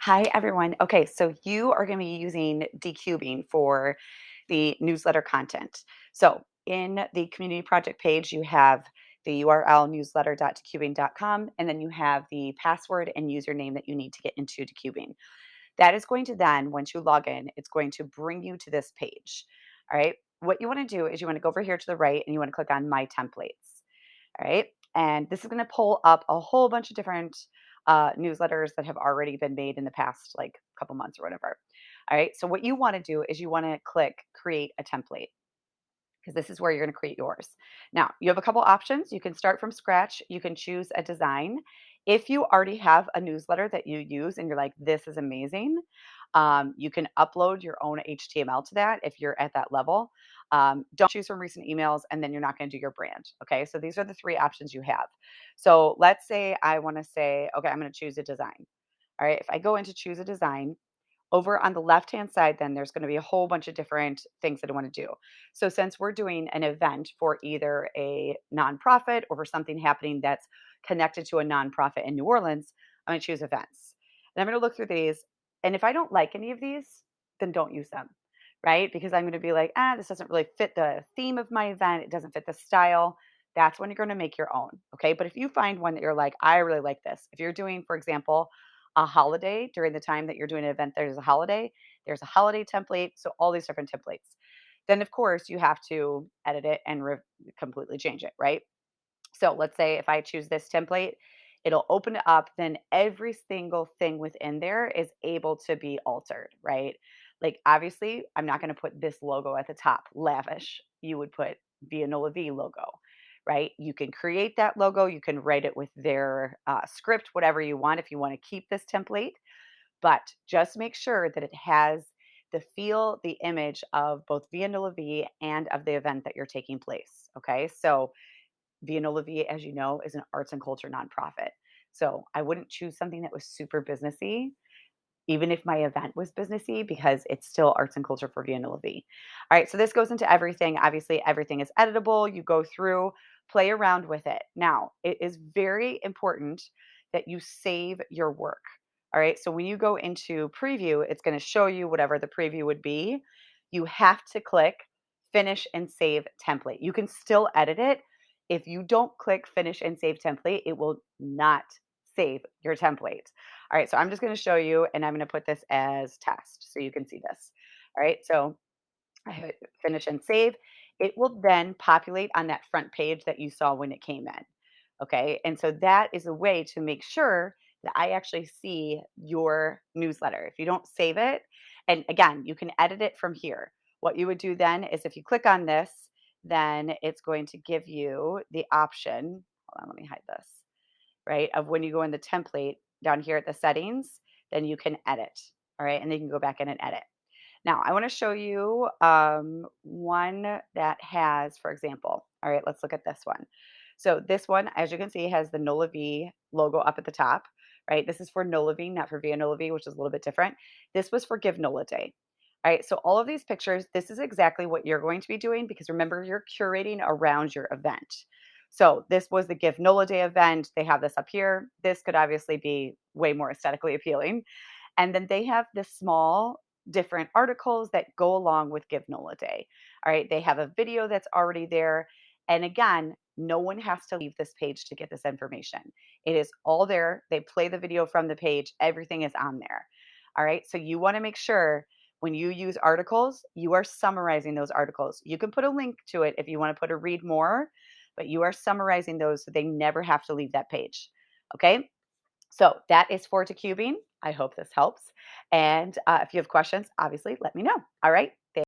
Hi, everyone. Okay, so you are going to be using Decubing for the newsletter content. So in the community project page, you have the URL newsletter.decubing.com, and then you have the password and username that you need to get into Decubing. That is going to then, once you log in, it's going to bring you to this page. All right. What you want to do is you want to go over here to the right and you want to click on My Templates. All right. And this is going to pull up a whole bunch of different newsletters that have already been made in the past, like couple months or whatever. All right. So what you want to do is you want to click Create a Template because this is where you're going to create yours. Now, you have a couple options. You can start from scratch. You can choose a design. If you already have a newsletter that you use and you're like, this is amazing, you can upload your own HTML to that if you're at that level. Don't choose from recent emails and then you're not going to do your brand. Okay. So these are the three options you have. So let's say I want to say, okay, I'm going to choose a design. All right. If I go into choose a design, over on the left-hand side, then there's going to be a whole bunch of different things that I want to do. So since we're doing an event for either a nonprofit or for something happening that's connected to a nonprofit in New Orleans, I'm going to choose events. And I'm going to look through these. And if I don't like any of these, then don't use them, right? Because I'm going to be like, this doesn't really fit the theme of my event. It doesn't fit the style. That's when you're going to make your own. Okay. But if you find one that you're like, I really like this. If you're doing, for example, a holiday during the time that you're doing an event, there's a holiday template. So all these different templates. Then of course you have to edit it and completely change it, right? So let's say if I choose this template, it'll open it up, then every single thing within there is able to be altered, right? Like obviously, I'm not going to put this logo at the top, lavish. You would put Vianola V logo, right? You can create that logo, you can write it with their script, whatever you want if you want to keep this template, but just make sure that it has the feel, the image of both Vianola V and of the event that you're taking place. Okay. So Vianola V, as you know, is an arts and culture nonprofit. So I wouldn't choose something that was super businessy, even if my event was businessy, because it's still arts and culture for Vianola V. All right, so this goes into everything. Obviously, everything is editable. You go through, play around with it. Now, it is very important that you save your work. All right, so when you go into preview, it's going to show you whatever the preview would be. You have to click finish and save template. You can still edit it. If you don't click finish and save template, it will not save your template. All right, so I'm just going to show you and I'm going to put this as test so you can see this. All right, so I hit finish and save. It will then populate on that front page that you saw when it came in. Okay, and so that is a way to make sure that I actually see your newsletter. If you don't save it, and again, you can edit it from here. What you would do then is if you click on this, then it's going to give you the option. Hold on, let me hide this, right? Of when you go in the template down here at the settings, then you can edit. All right. And then you can go back in and edit. Now, I want to show you one that has, for example, all right, let's look at this one. So this one, as you can see, has the Nola V logo up at the top, right? This is for Nola V, not for Via Nola V, which is a little bit different. This was for Give Nola Day. All right, so all of these pictures, this is exactly what you're going to be doing because remember, you're curating around your event. So this was the Give Nola Day event. They have this up here. This could obviously be way more aesthetically appealing. And then they have this small different articles that go along with Give Nola Day. All right, they have a video that's already there. And again, no one has to leave this page to get this information. It is all there. They play the video from the page, everything is on there. All right, so you want to make sure when you use articles, you are summarizing those articles. You can put a link to it if you want to put a read more, but you are summarizing those so they never have to leave that page. Okay, so that is for Decubing. I hope this helps. And if you have questions, obviously let me know. All right.